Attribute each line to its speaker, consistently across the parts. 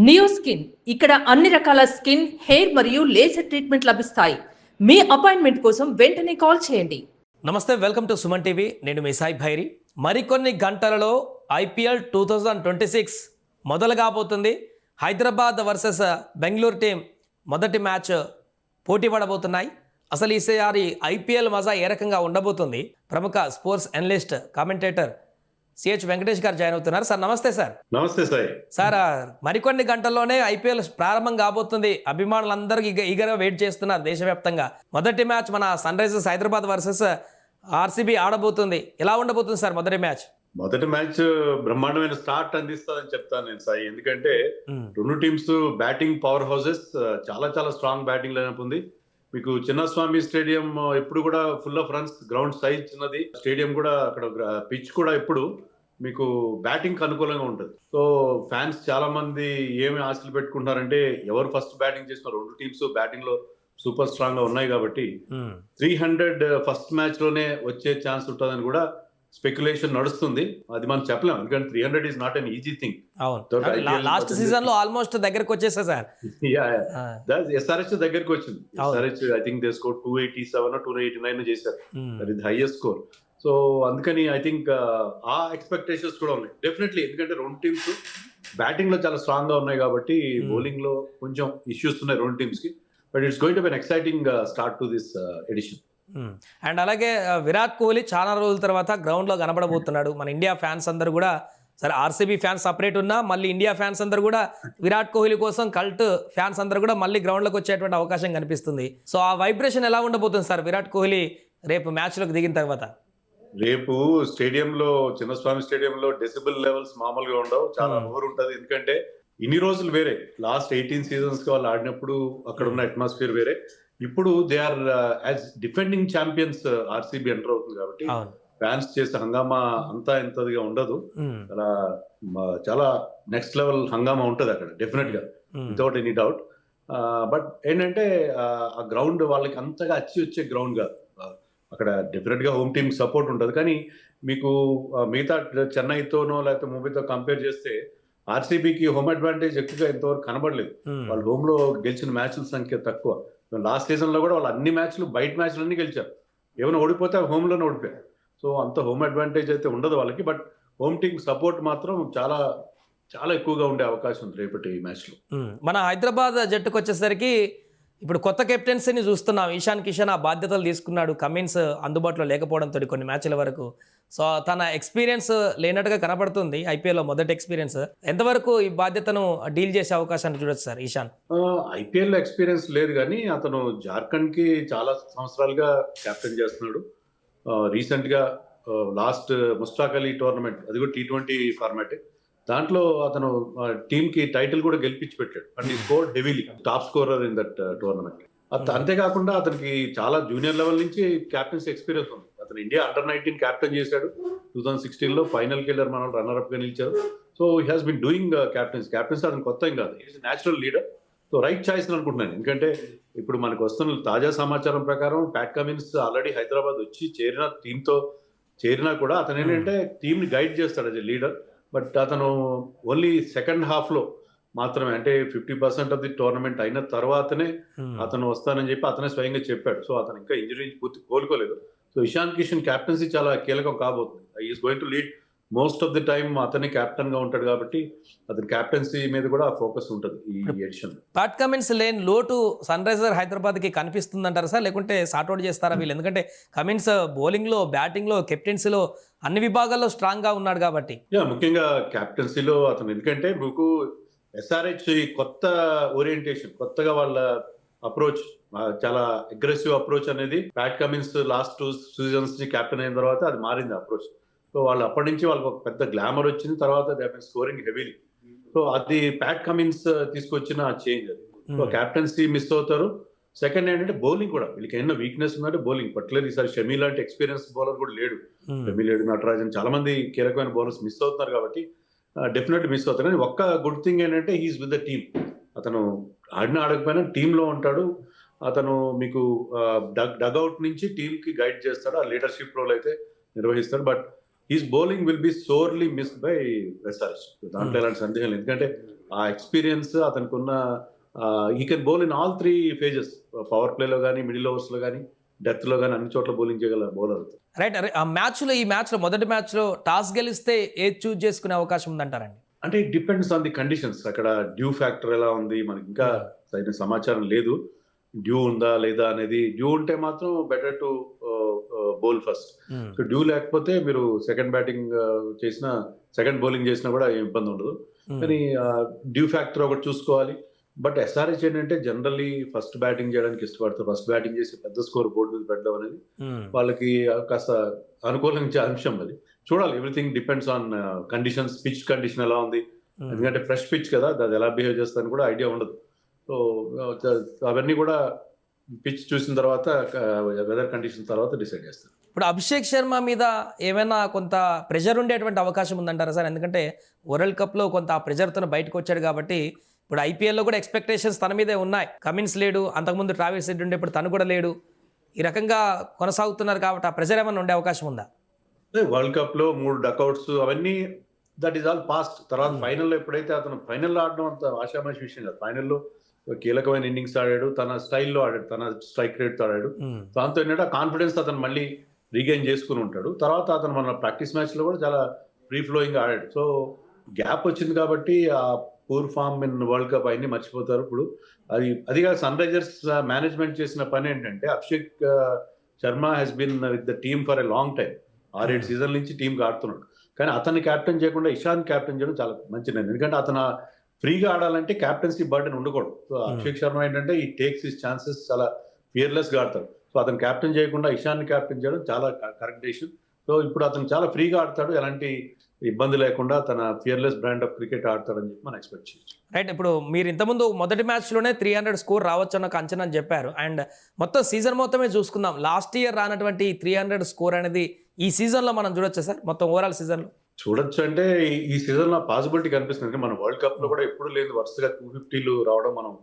Speaker 1: Neo skin ఇక్కడ అన్ని రకాల స్కిన్, హెయిర్ మరియు లేజర్ ట్రీట్మెంట్ లభిస్తాయి. మీ అపాయింట్మెంట్ కోసం వెంటనే కాల్ చేయండి.
Speaker 2: నమస్తే, వెల్కమ్ టు సుమన్ టీవీ. నేను మీ సాయి భైరి. మరికొన్ని గంటలలో IPL 2026 మొదలు కాబోతుంది. హైదరాబాద్ వర్సెస్ బెంగళూరు టీం మొదటి మ్యాచ్ పోటీ పడబోతున్నాయి. అసలు ఈసారి IPL మజా ఏ రకంగా ఉండబోతుంది? ప్రముఖ sports analyst, commentator CH Venkatesh గారు జాయిన్ అవుతున్నారు. సార్ నమస్తే. సార్
Speaker 3: నమస్తే సాయి.
Speaker 2: సార్, మరికొన్ని గంటల్లోనే IPL ప్రారంభం కాబోతుంది. అభిమానులందరూ ఈగర్గా వెయిట్ చేస్తున్నారు దేశవ్యాప్తంగా. మొదటి మ్యాచ్ మన Sunrisers Hyderabad versus RCB ఆడబోతుంది. ఎలా ఉండబోతుంది సార్ మొదటి మ్యాచ్?
Speaker 3: మొదటి మ్యాచ్ బ్రహ్మాండమైన స్టార్ట్ అందిస్తుందని చెప్తాను నేను సాయి. ఎందుకంటే రెండు టీమ్స్ బ్యాటింగ్ పవర్ హౌసెస్, చాలా చాలా స్ట్రాంగ్ బ్యాటింగ్ లైనప్ ఉంది. మీకు చిన్నస్వామి స్టేడియం ఎప్పుడు కూడా full of runs, ground size చిన్నది, స్టేడియం కూడా అక్కడ పిచ్ కూడా ఎప్పుడు మీకు బ్యాటింగ్ అనుకూలంగా ఉంటుంది. సో ఫ్యాన్స్ చాలా మంది ఏమి ఆశలు పెట్టుకుంటున్నారంటే ఎవరు ఫస్ట్ బ్యాటింగ్ చేస్తున్నారు, రెండు టీమ్స్ బ్యాటింగ్ లో సూపర్ స్ట్రాంగ్ గా ఉన్నాయి కాబట్టి 300 ఫస్ట్ మ్యాచ్ లోనే వచ్చే ఛాన్స్ ఉంటుందని కూడా స్పెక్యులేషన్ నడుస్తుంది. అది మనం చెప్పలేము, ఎందుకంటే 300 is not an easy thing.
Speaker 2: Last season లో ఆల్మోస్ట్ దగ్గరకు వచ్చేసా సార్.
Speaker 3: SRH దగ్గరికి వచ్చింది. SRH I think they score 287 289 చేశారు. That is highest score. So అందుకని ఐ థింక్ ఆ ఎక్స్పెక్టేషన్స్ కూడా ఉన్నాయి డెఫినెట్లీ. ఎందుకంటే రెండు టీమ్స్ బ్యాటింగ్ లో చాలా స్ట్రాంగ్ గా ఉన్నాయి కాబట్టి బౌలింగ్ లో కొంచెం ఇష్యూస్ ఉన్నాయి రెండు టీమ్స్ కి. But it's going to be an exciting start to this edition.
Speaker 2: And అలాగే విరాట్ కోహ్లీ చాలా రోజుల తర్వాత గ్రౌండ్ లో కనబడబోతున్నాడు. మన ఇండియా ఫ్యాన్స్ అందరూ కూడా, సరే RCB ఫ్యాన్స్ సపరేట్ ఉన్నా మళ్ళీ ఇండియా ఫ్యాన్స్ అందరూ కూడా విరాట్ కోహ్లీ కోసం, కల్ట్ ఫ్యాన్స్ అందరూ కూడా మళ్ళీ గ్రౌండ్ లోకి వచ్చేటువంటి అవకాశం కనిపిస్తుంది. సో ఆ వైబ్రేషన్ ఎలా ఉండబోతుంది సార్ విరాట్ కోహ్లీ రేపు మ్యాచ్ లోకి దిగిన తర్వాత?
Speaker 3: రేపు స్టేడియంలో, చిన్నస్వామి స్టేడియంలో డెసిబుల్ లెవెల్స్ మామూలుగా ఉండవు, చాలా ఓవర్ ఉంటుంది. ఎందుకంటే ఇన్ని రోజులు వేరే, లాస్ట్ 18 సీజన్స్ కి వాళ్ళు ఆడినప్పుడు అక్కడ ఉన్న అట్మాస్ఫియర్ వేరే. ఇప్పుడు they are as defending champions RCB enter అవుతుంది కాబట్టి ఫ్యాన్స్ చేసే హంగామా అంతా ఎంతదిగా ఉండదు. అలా చాలా నెక్స్ట్ లెవెల్ హంగామా ఉంటుంది అక్కడ డెఫినెట్ గా, వితౌట్ ఎనీ డౌట్. బట్ ఏంటంటే ఆ గ్రౌండ్ వాళ్ళకి అంతగా వచ్చే గ్రౌండ్ కాదు. అక్కడ డెఫినెట్ గా హోమ్ టీమ్ సపోర్ట్ ఉంటుంది. కానీ మీకు మిగతా చెన్నైతోనో లేకపోతే ముంబైతో కంపేర్ చేస్తే RCBకి హోమ్ అడ్వాంటేజ్ ఎక్కువగా ఇంతవరకు కనబడలేదు. వాళ్ళు హోమ్ లో గెలిచిన మ్యాచ్ల సంఖ్య తక్కువ. లాస్ట్ సీజన్ లో కూడా వాళ్ళు అన్ని మ్యాచ్లు, బయట మ్యాచ్లు అన్ని గెలిచారు. ఏమైనా ఓడిపోతే హోమ్ లోనే ఓడిపోయారు. సో అంత హోమ్ అడ్వాంటేజ్ అయితే ఉండదు వాళ్ళకి. బట్ హోమ్ టీమ్ సపోర్ట్ మాత్రం చాలా చాలా ఎక్కువగా ఉండే అవకాశం ఉంది రేపటి మ్యాచ్ లో.
Speaker 2: మన హైదరాబాద్ జట్టుకు వచ్చేసరికి ఇప్పుడు కొత్త కెప్టెన్సీని చూస్తున్నాం. ఇషాన్ కిషన్ ఆ బాధ్యతలు తీసుకున్నాడు. కమిన్స్ అందుబాటులో లేకపోవడంతో కొన్ని మ్యాచ్ల వరకు సో తన ఎక్స్పీరియన్స్ లేనట్టుగా కనపడుతుంది. IPL లో మొదటి ఎక్స్పీరియన్స్. ఎంతవరకు ఈ బాధ్యతను డీల్ చేసే అవకాశాన్ని చూడొచ్చు సార్ ఇషాన్?
Speaker 3: IPL లో ఎక్స్పీరియన్స్ లేదు, కానీ అతను జార్ఖండ్ కి చాలా సంవత్సరాలుగా కెప్టెన్ చేస్తున్నాడు. రీసెంట్ గా లాస్ట్ ముస్తాక్ అలీ టోర్నమెంట్, అది కూడా T20 ఫార్మాట్, దాంట్లో అతను టీమ్ కి టైటిల్ కూడా గెలిపించి పెట్టాడు. అండ్ ఈ score heavily, top scorer in that tournament. అంతేకాకుండా అతనికి చాలా జూనియర్ లెవెల్ నుంచి క్యాప్టెన్సీ ఎక్స్పీరియన్స్ ఉంది. అతను ఇండియా అండర్-19 క్యాప్టెన్ చేశాడు. 2016 లో ఫైనల్కి వెళ్ళారు, మన రన్నర్ అప్ గా నిలిచారు. So he has been doing captaincy అతను కొత్త ఏం కాదు, is natural leader. So right choice అనుకుంటున్నాను. ఎందుకంటే ఇప్పుడు మనకు వస్తున్న తాజా సమాచారం ప్రకారం ప్యాట్ కమిన్స్ ఆల్రెడీ హైదరాబాద్ వచ్చి టీంతో చేరినా కూడా అతను ఏంటంటే టీమ్ ని గైడ్ చేస్తాడు యాజ్ ఎ లీడర్. బట్ అతను ఓన్లీ సెకండ్ హాఫ్ లో మాత్రమే, అంటే 50% ఆఫ్ ది టోర్నమెంట్ అయిన తర్వాతనే అతను వస్తానని చెప్పి అతనే స్వయంగా చెప్పాడు. సో అతను ఇంకా ఇంజరీ నుంచి పూర్తి కోలుకోలేదు. సో ఇషాన్ కిషన్ క్యాప్టెన్సీ చాలా కీలకం కాబోతుంది. Is going to lead most of the time. అతనే క్యాప్టెన్ గా ఉంటాడు కాబట్టి అతని క్యాప్టెన్సీ మీద కూడా ఫోకస్ ఉంటుంది ఈ ఎడిషన్.
Speaker 2: ప్యాట్ కమిన్స్ లేని లోటు సన్ రైజర్ హైదరాబాద్ కి కనిపిస్తుంది అంటారా సార్, లేకుంటే సార్ట్అవుట్ చేస్తారా వీళ్ళు? ఎందుకంటే కమిన్స్ బౌలింగ్ లో, బ్యాటింగ్ లో, కెప్టెన్సీలో అన్ని విభాగాల్లో స్ట్రాంగ్ గా ఉన్నాడు కాబట్టి.
Speaker 3: ముఖ్యంగా క్యాప్టెన్సీలో అతను, ఎందుకంటే మీకు SRH కొత్త ఓరియంటేషన్, కొత్తగా వాళ్ళ అప్రోచ్, చాలా అగ్రెసివ్ అప్రోచ్ అనేది Pat Cummins last 2 seasons captain అయిన తర్వాత అది మారింది అప్రోచ్. సో వాళ్ళు అప్పటి నుంచి వాళ్ళకి ఒక పెద్ద గ్లామర్ వచ్చింది. తర్వాత they have been scoring heavily. So అది ప్యాట్ కమిన్స్ తీసుకొచ్చిన చేంజ్ అది. సో క్యాప్టెన్సీ మిస్ అవుతారు. సెకండ్ ఏంటంటే బౌలింగ్ కూడా వీళ్ళకి ఏమైనా వీక్నెస్ ఉందంటే బౌలింగ్. పర్టికులర్ ఈసారి షమీ లాంటి ఎక్స్పీరియన్స్ బౌలర్ కూడా లేడు. షమీ లేడు, నటరాజన్, చాలా మంది కీలకమైన బౌలర్స్ మిస్ అవుతున్నారు కాబట్టి డెఫినెట్లీ మిస్ అవుతారు. కానీ ఒక్క గుడ్ థింగ్ ఏంటంటే హీఈస్ విత్ ద టీమ్. అతను ఆడకపోయినా టీంలో ఉంటాడు. అతను మీకు డగౌట్ నుంచి టీమ్ కి గైడ్ చేస్తాడు. ఆ లీడర్షిప్ రోల్ అయితే నిర్వహిస్తాడు. But he's bowling will be sorely missed by SRH. దాంట్లో ఎలాంటి సందేహం లేదు. ఎందుకంటే ఆ ఎక్స్పీరియన్స్ అతనికి ఉన్న, he can bowl in all 3 phases, power ప్లేలో కానీ, మిడిల్ ఓవర్స్లో కానీ, డెత్లో కానీ, అన్ని చోట్ల బౌలింగ్ చేయగల బౌలర్.
Speaker 2: రైట్. ఈ మ్యాచ్లో మొదటి మ్యాచ్లో టాస్ గెలిస్తే ఏది చూజ్ చేసుకునే అవకాశం ఉందంటారండి?
Speaker 3: అంటే it depends on the conditions. అక్కడ డ్యూ ఫ్యాక్టర్ ఎలా ఉంది, మనకి ఇంకా సరైన సమాచారం లేదు. డ్యూ ఉందా లేదా అనేది. డ్యూ ఉంటే మాత్రం better to bowl first. So due లేకపోతే మీరు సెకండ్ బౌలింగ్ చేసినా కూడా ఏం ఇబ్బంది ఉండదు. కానీ డ్యూ ఫ్యాక్టర్ ఒకటి చూసుకోవాలి. బట్ ఎస్ఆర్హెచ్ ఏంటంటే జనరల్లీ ఫస్ట్ బ్యాటింగ్ చేయడానికి ఇష్టపడతారు. ఫస్ట్ బ్యాటింగ్ చేసి పెద్ద స్కోర్ బోర్డు మీద పెట్టడం అనేది వాళ్ళకి కాస్త అనుకూలించే అంశం. అది చూడాలి. Everything depends on conditions. Pitch condition ఎలా ఉంది, ఎందుకంటే ఫ్రెష్ పిచ్ కదా, అది ఎలా బిహేవ్ చేస్తారని కూడా ఐడియా ఉండదు. సో అవన్నీ కూడా పిచ్ చూసిన తర్వాత, వెదర్ కండిషన్ తర్వాత డిసైడ్ చేస్తారు.
Speaker 2: ఇప్పుడు అభిషేక్ శర్మ మీద ఏమైనా కొంత ప్రెషర్ ఉండేటువంటి అవకాశం ఉందంటారా సార్? ఎందుకంటే వరల్డ్ కప్లో కొంత ఆ ప్రెషర్తో బయటకు వచ్చాడు కాబట్టి ఇప్పుడు ఐపీఎల్లో కూడా ఎక్స్పెక్టేషన్స్ తన మీదే ఉన్నాయి. కమిన్స్ లేడు, అంతకుముందు ట్రావిస్ హెడ్ ఉండే, ఇప్పుడు తను కూడా లేడు. ఈ రకంగా కొనసాగుతున్నారు కాబట్టి ఆ ప్రెషర్ ఏమైనా ఉండే అవకాశం ఉందా?
Speaker 3: వరల్డ్ కప్లో 3 డకౌట్స్ అవన్నీ దట్ ఈస్ ఆల్ పాస్ట్. తర్వాత ఫైనల్లో ఎప్పుడైతే అతను ఫైనల్లో ఆడడం అంత ఆషామాషి విషయం కాదు. ఫైనల్లో కీలకమైన ఇన్నింగ్స్ ఆడాడు, తన స్టైల్లో ఆడాడు, తన స్ట్రైక్ రేట్తో ఆడాడు. దాంతో ఏంటంటే కాన్ఫిడెన్స్ అతను మళ్ళీ రీగైన్ చేసుకుని ఉంటాడు. తర్వాత అతను మన ప్రాక్టీస్ మ్యాచ్లో కూడా చాలా ఫ్రీ ఫ్లోయింగ్ ఆడాడు. సో గ్యాప్ వచ్చింది కాబట్టి ఆ poor form in world cup అన్ని మర్చిపోతారు. ఇప్పుడు అదిగా సన్ రైజర్స్ మేనేజ్మెంట్ చేసిన పని ఏంటంటే, Abhishek Sharma has been with the team for a long time. 6-7 సీజన్ల నుంచి టీంకి ఆడుతున్నాడు. కానీ అతన్ని క్యాప్టెన్ చేయకుండా ఇషాన్ క్యాప్టెన్ చేయడం చాలా మంచి నిర్ణయం. ఎందుకంటే అతను ఫ్రీగా ఆడాలంటే క్యాప్టెన్సీ బర్డెన్ ఉండకూడదు. సో అభిషేక్ శర్మ ఏంటంటే ఈ టేక్స్ హిస్ ఛాన్సెస్, చాలా ఫియర్లెస్గా ఆడతాడు. సో అతను క్యాప్టెన్ చేయకుండా ఇషాన్ క్యాప్టెన్ చేయడం చాలా కరెక్ట్ డెసిషన్. సో ఇప్పుడు అతను చాలా ఫ్రీగా ఆడతాడు, ఎలాంటి ఇబ్బంది లేకుండా తన ఫియర్లెస్ బ్రాండ్ ఆఫ్ క్రికెట్ ఆడతాడని చెప్పి మనం ఎక్స్పెక్ట్ చేయొచ్చు.
Speaker 2: రైట్. ఇప్పుడు మీరు ఇంతకుముందు మొదటి మ్యాచ్లోనే 300 స్కోర్ రావచ్చు అన్న ఒక అంచనా అని చెప్పారు. అండ్ మొత్తం సీజన్ మొత్తమే చూసుకుందాం, లాస్ట్ ఇయర్ రానటువంటి 300 స్కోర్ అనేది ఈ సీజన్లో మనం చూడొచ్చా సార్? మొత్తం ఓవరాల్ సీజన్లో
Speaker 3: చూడొచ్చు. అంటే ఈ సీజన్లో పాసిబిలిటీ కనిపిస్తుంది. మన వరల్డ్ కప్లో కూడా ఎప్పుడు లేదు వరుసగా 250లు రావడం మనం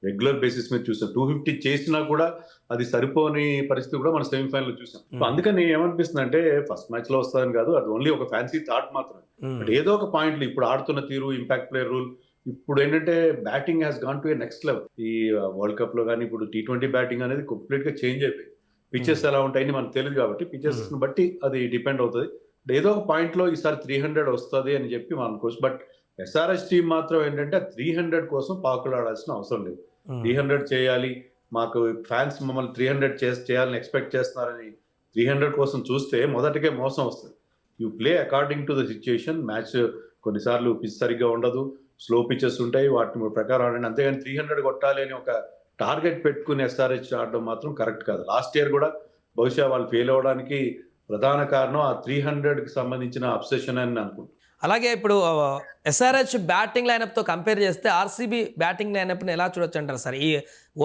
Speaker 3: రెగ్యులర్ బేసిస్ మీద చూసాం. 250 చేసినా కూడా అది సరిపోని పరిస్థితి కూడా మనం సెమీఫైనల్ చూసాం. అందుకని ఏమనిపిస్తుంది అంటే, ఫస్ట్ మ్యాచ్ లో వస్తుందని కాదు, అది ఓన్లీ ఒక ఫ్యాన్సీ థాట్ మాత్రమే. బట్ ఏదో ఒక పాయింట్లు ఇప్పుడు ఆడుతున్న తీరు, ఇంపాక్ట్ ప్లేయర్ రూల్, ఇప్పుడు ఏంటంటే batting has gone to A next level. ఈ వరల్డ్ కప్ లో కానీ ఇప్పుడు T20 బ్యాటింగ్ అనేది కంప్లీట్ గా చేంజ్ అయిపోయింది. పిచెస్ ఎలా ఉంటాయని మనకు తెలియదు కాబట్టి పిచెస్ బట్టి అది డిపెండ్ అవుతుంది. ఏదో ఒక పాయింట్ లో ఈసారి 300 వస్తుంది అని చెప్పి మనం అనుకోవచ్చు. బట్ ఎస్ఆర్హెచ్ టీం మాత్రం ఏంటంటే 300 కోసం పాకులు ఆడాల్సిన అవసరం లేదు. 300 చేయాలి, మాకు ఫ్యాన్స్ మమ్మల్ని 300 చేయాలని ఎక్స్పెక్ట్ చేస్తున్నారని 300 కోసం చూస్తే మొదటికే మోసం వస్తుంది. You play according to the situation. Match కొన్నిసార్లు పిచ్ సరిగ్గా ఉండదు, స్లో పిచెస్ ఉంటాయి, వాటి ప్రకారం ఆడండి. అంతేగాని 300 కొట్టాలి అని ఒక టార్గెట్ పెట్టుకుని ఎస్ఆర్హెచ్ ఆడడం మాత్రం కరెక్ట్ కాదు. లాస్ట్ ఇయర్ కూడా బహుశా వాళ్ళు ఫెయిల్ అవ్వడానికి ప్రధాన కారణం ఆ 300కి సంబంధించిన అబ్సెషన్ అని అనుకుంటున్నాను.
Speaker 2: అలాగే ఇప్పుడు ఎస్ఆర్హెచ్ బ్యాటింగ్ లైనప్తో కంపేర్ చేస్తే ఆర్సీబీ బ్యాటింగ్ లైనప్ని ఎలా చూడొచ్చు అంటారు సార్? ఈ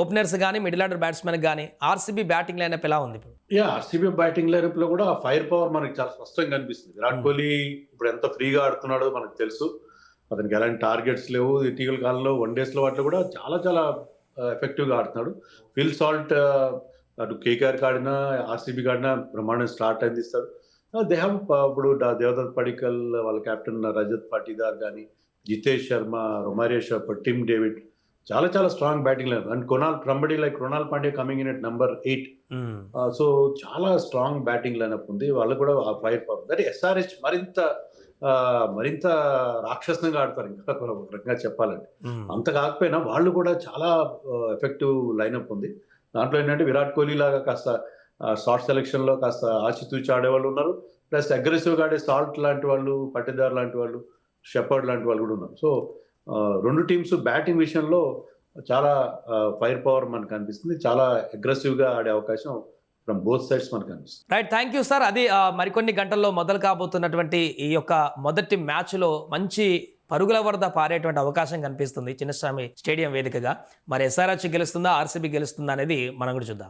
Speaker 2: ఓపెనర్స్ కానీ, మిడిల్ ఆర్డర్ బ్యాట్స్మెన్ కానీ ఆర్సీబీ బ్యాటింగ్ లైనప్ ఎలా ఉంది ఇప్పుడు?
Speaker 3: ఆర్సీబీ బ్యాటింగ్ లైనప్ లో కూడా ఫైర్ పవర్ మనకి చాలా స్పష్టంగా కనిపిస్తుంది. విరాట్ కోహ్లీ ఇప్పుడు ఎంత ఫ్రీగా ఆడుతున్నాడో మనకు తెలుసు. అతనికి ఎలాంటి టార్గెట్స్ లేవు. ఇటీవల కాలంలో వన్డేస్ లో వాటిలో కూడా చాలా చాలా ఎఫెక్టివ్ గా ఆడుతున్నాడు. ఫిల్ సాల్ట్ అటు కేకేఆర్కి ఆడినా, ఆర్సీబీకి ఆడినా బ్రహ్మాండం స్టార్ట్ అందిస్తాడు. దే హ్యావ్ ఇప్పుడు దేవదత్ పడిక్కల్, వాళ్ళ కెప్టెన్ రజత్ పాటీదార్ కానీ, Jitesh Sharma, Romario Shepherd, Tim David, చాలా చాలా strong batting line. And Krunal Pandya coming in at number 8. So చాలా స్ట్రాంగ్ బ్యాటింగ్ లైనప్ ఉంది. వాళ్ళు కూడా ఆ ఫైర్ పవర్. దట్ ఎస్ఆర్హెచ్ మరింత రాక్షసంగా ఆడతారు, ఇంకా ఒక రకంగా చెప్పాలంటే. అంత కాకపోయినా వాళ్ళు కూడా చాలా ఎఫెక్టివ్ లైనప్ ఉంది. దాంట్లో ఏంటంటే విరాట్ కోహ్లీ లాగా కాస్త షార్ట్ సెలెక్షన్ లో కాస్త ఆచితూచి ఆడేవాళ్ళు ఉన్నారు, ప్లస్ అగ్రెసివ్గా ఆడే సాల్ట్ లాంటి వాళ్ళు, పట్టేదార్ లాంటి వాళ్ళు, షెపర్డ్ లాంటి వాళ్ళు కూడా ఉన్నారు. సో రెండు టీమ్స్ బ్యాటింగ్ విషయంలో చాలా ఫైర్ పవర్ మనకు అనిపిస్తుంది. చాలా అగ్రెసివ్గా ఆడే అవకాశం ఫ్రమ్ బోత్ సైడ్స్ మనకు అనిపిస్తుంది.
Speaker 2: Right, thank you sir. అది మరికొన్ని గంటల్లో మొదలు కాబోతున్నటువంటి ఈ యొక్క మొదటి మ్యాచ్లో మంచి పరుగుల వరద పారేటువంటి అవకాశం కనిపిస్తుంది చిన్నస్వామి స్టేడియం వేదికగా. మరి ఎస్ఆర్హెచ్ గెలుస్తుందా, ఆర్సీబీ గెలుస్తుందా అనేది మనం కూడా చూద్దాం.